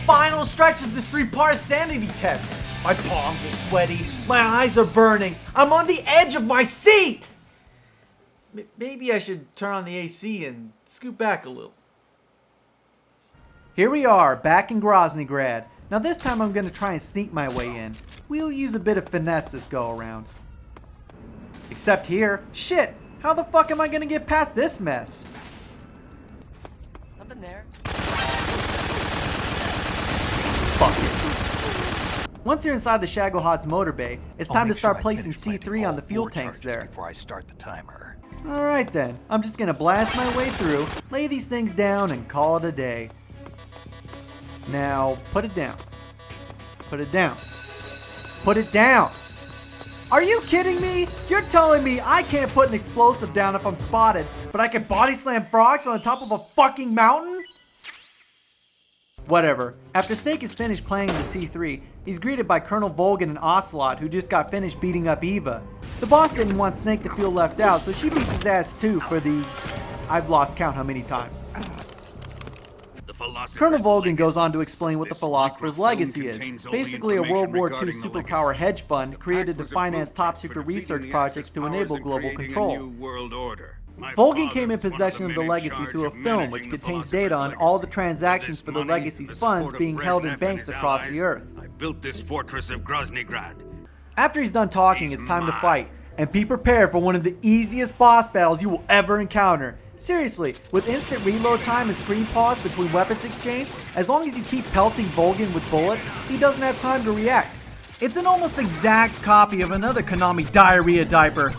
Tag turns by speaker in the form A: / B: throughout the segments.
A: final stretch of this 3-part sanity test. My palms are sweaty, my eyes are burning, I'm on the edge of my seat! Maybe I should turn on the AC and scoot back a little. Here we are, back in Groznygrad. Now this time I'm gonna try and sneak my way in. We'll use a bit of finesse this go around. Except here, shit! How the fuck am I gonna get past this mess?
B: Something there.
A: Fuck it. Once you're inside the Shagohod's motor bay, it's time to start placing C3 on the fuel tanks there.
C: Before I start the timer.
A: Alright then, I'm just gonna blast my way through, lay these things down, and call it a day. Now, put it down. Put it down. Put it down! Are you kidding me? You're telling me I can't put an explosive down if I'm spotted, but I can body slam frogs on the top of a fucking mountain? Whatever. After Snake is finished playing the C3, he's greeted by Colonel Volgin and Ocelot, who just got finished beating up Eva. The boss didn't want Snake to feel left out, so she beats his ass too for the... I've lost count how many times. Colonel Volgin goes on to explain what the Philosopher's Legacy is. Basically a World War II superpower hedge fund created to finance top-secret research projects to enable global control. Volgin came in possession of the Legacy through a film which contains data on all the transactions for the Legacy's funds being held in banks across the Earth.
D: I built this fortress of Groznygrad.
A: After he's done talking, it's time to fight. And be prepared for one of the easiest boss battles you will ever encounter. Seriously, with instant reload time and screen pause between weapons exchange, as long as you keep pelting Volgin with bullets, he doesn't have time to react. It's an almost exact copy of another Konami diarrhea diaper.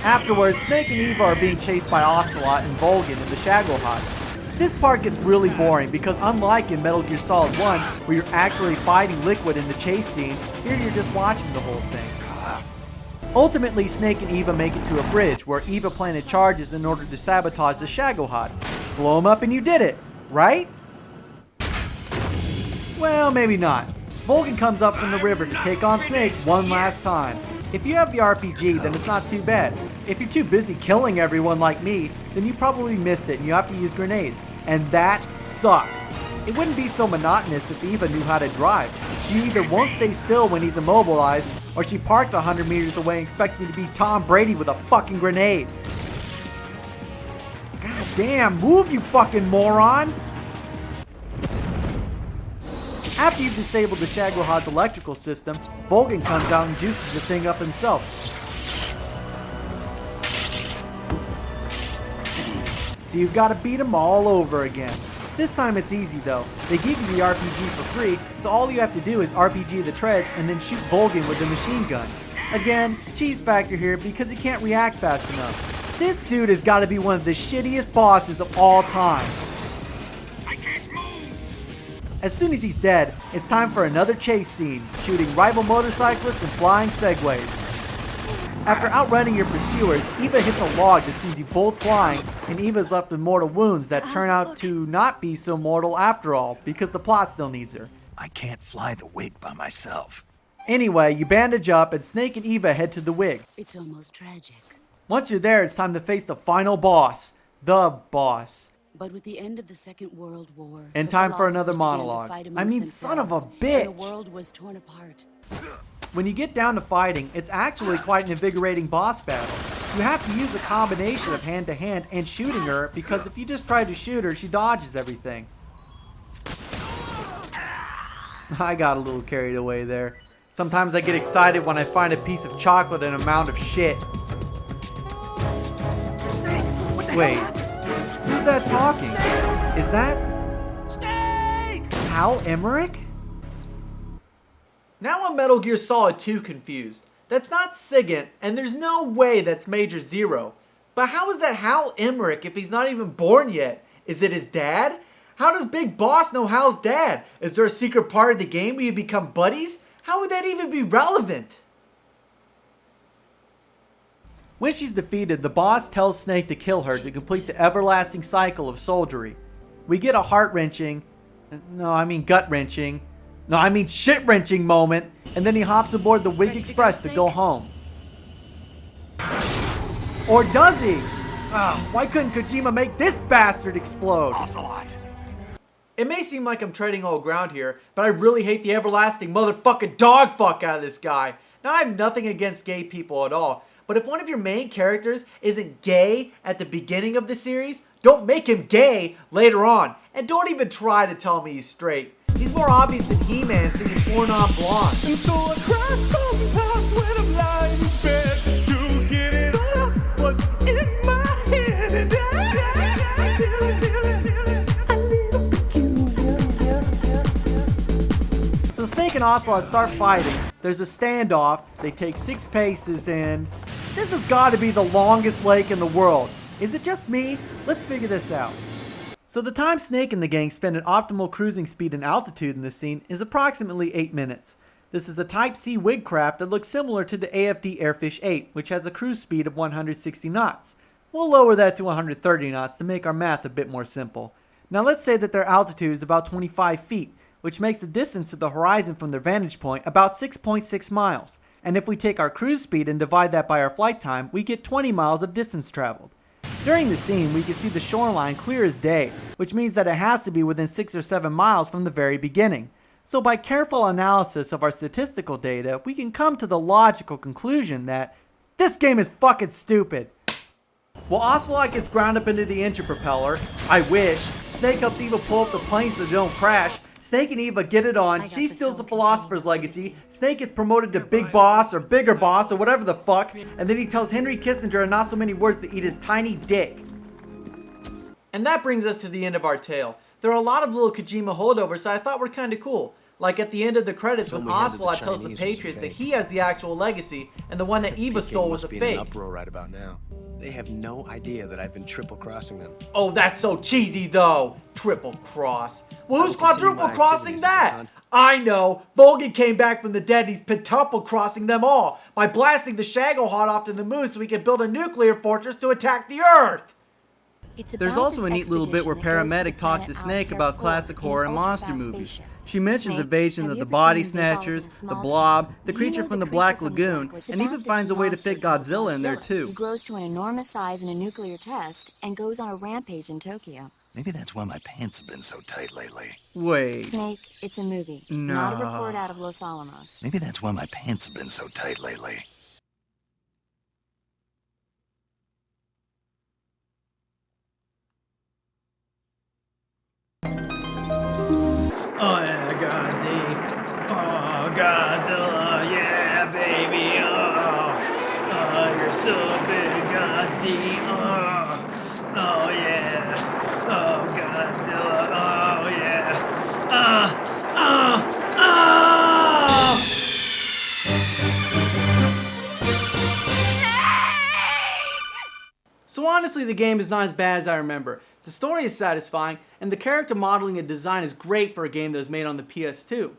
A: Afterwards, Snake and Eva are being chased by Ocelot and Volgin in the Shagohod. This part gets really boring because unlike in Metal Gear Solid 1, where you're actually fighting Liquid in the chase scene, here you're just watching the whole thing. Ultimately, Snake and Eva make it to a bridge where Eva planted charges in order to sabotage the Shagohod. Blow them up and you did it, right? Well, maybe not. Volgin comes up from the river to take on Snake one last time. If you have the RPG, then it's not too bad. If you're too busy killing everyone like me, then you probably missed it and you have to use grenades. And that sucks. It wouldn't be so monotonous if Eva knew how to drive. She either won't stay still when he's immobilized, or she parks 100 meters away and expects me to be Tom Brady with a fucking grenade. God damn, move you fucking moron! After you've disabled the Shagohod's electrical system, Volgin comes out and juices the thing up himself. So you've got to beat him all over again. This time it's easy though. They give you the RPG for free, so all you have to do is RPG the treads and then shoot Volgin with the machine gun. Again, cheese factor here because he can't react fast enough. This dude has got to be one of the shittiest bosses of all time. As soon as he's dead, it's time for another chase scene, shooting rival motorcyclists and flying segways. After outrunning your pursuers, Eva hits a log that sends you both flying, and Eva's left with mortal wounds that turn out to not be so mortal after all, because the plot still needs her.
C: I can't fly the wig by myself.
A: Anyway, you bandage up, and Snake and Eva head to the wig.
E: It's almost tragic.
A: Once you're there, it's time to face the final boss. The boss.
E: But with the end of the Second World War,
A: and time for another monologue. I mean, son of a bitch!
E: The world was torn apart.
A: When you get down to fighting, it's actually quite an invigorating boss battle. You have to use a combination of hand-to-hand and shooting her, because if you just try to shoot her, she dodges everything. I got a little carried away there. Sometimes I get excited when I find a piece of chocolate in a mound of shit.
B: Snake! What the
A: Wait,
B: hell?
A: who's that talking?
B: Snake!
A: Is that
B: Snake!
A: Hal Emmerich? Now I'm Metal Gear Solid 2 confused. That's not Sigint, and there's no way that's Major Zero. But how is that Hal Emmerich if he's not even born yet? Is it his dad? How does Big Boss know Hal's dad? Is there a secret part of the game where you become buddies? How would that even be relevant? When she's defeated, the boss tells Snake to kill her to complete the everlasting cycle of soldiery. We get a heart-wrenching, gut-wrenching, shit-wrenching moment, and then he hops aboard the Wig Express to go home. Or does he? Why couldn't Kojima make this bastard explode?
C: Ocelot.
A: It may seem like I'm treading old ground here, but I really hate the everlasting motherfucking dog fuck out of this guy. Now, I have nothing against gay people at all, but if one of your main characters isn't gay at the beginning of the series, don't make him gay later on. And don't even try to tell me he's straight. He's more obvious than He-Man singing Four Non Blonde.
B: And so I cry sometimes when I'm lying in bed just to get it all out what's in my head. And I feel it, a little peculiar.
A: So Snake and Ocelot start fighting. There's a standoff. They take 6 paces in. This has got to be the longest lake in the world. Is it just me? Let's figure this out. So the time Snake and the gang spend at optimal cruising speed and altitude in this scene is approximately 8 minutes. This is a Type C wig craft that looks similar to the AFD Airfish 8, which has a cruise speed of 160 knots. We'll lower that to 130 knots to make our math a bit more simple. Now let's say that their altitude is about 25 feet, which makes the distance to the horizon from their vantage point about 6.6 miles. And if we take our cruise speed and divide that by our flight time, we get 20 miles of distance traveled. During the scene, we can see the shoreline clear as day, which means that it has to be within 6 or 7 miles from the very beginning. So by careful analysis of our statistical data, we can come to the logical conclusion that this game is fucking stupid. Well, Ocelot gets ground up into the engine propeller. I wish. Snake helps Eva pull up the plane so they don't crash. Snake and Eva get it on. She steals the Philosopher's Legacy. Snake is promoted to Big Boss or Bigger Boss or whatever the fuck. And then he tells Henry Kissinger in not so many words to eat his tiny dick. And that brings us to the end of our tale. There are a lot of little Kojima holdovers that I thought were kind of cool. Like at the end of the credits when Ocelot tells the Patriots that he has the actual legacy and the one that Eva stole was a fake.
F: An uproar right about now. They have no idea that I've been triple crossing them.
A: Oh, that's so cheesy though. Triple cross. Well, who's quadruple crossing that? I know. Volgan came back from the dead and he's pentuple crossing them all by blasting the Shagohod off to the moon so he can build a nuclear fortress to attack the Earth. There's also a neat little bit where Paramedic talks to Snake about classic horror and monster movies. She mentions invasion of the Body Snatchers, the Blob, the creature from the Black Lagoon, and even finds a way to fit Godzilla in there too.
G: He grows to an enormous size in a nuclear test and goes on a rampage in Tokyo.
C: Maybe that's why my pants have been so tight lately.
A: Wait.
G: Snake, it's a movie,
A: No.
G: not a report out of Los Alamos.
C: Maybe that's why my pants have been so tight lately.
A: Oh yeah, Godzilla. Oh, Godzilla, yeah, baby. Oh, you're so big, Godzilla. Oh, yeah. Oh, Godzilla. Oh, yeah. So honestly, the game is not as bad as I remember. The story is satisfying, and the character modeling and design is great for a game that was made on the PS2.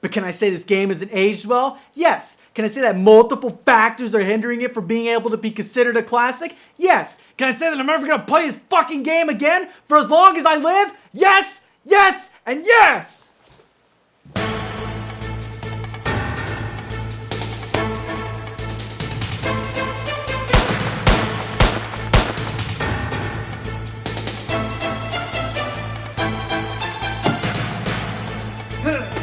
A: But can I say this game isn't aged well? Yes. Can I say that multiple factors are hindering it from being able to be considered a classic? Yes. Can I say that I'm never gonna play this fucking game again for as long as I live? Yes, yes, and yes! Huh.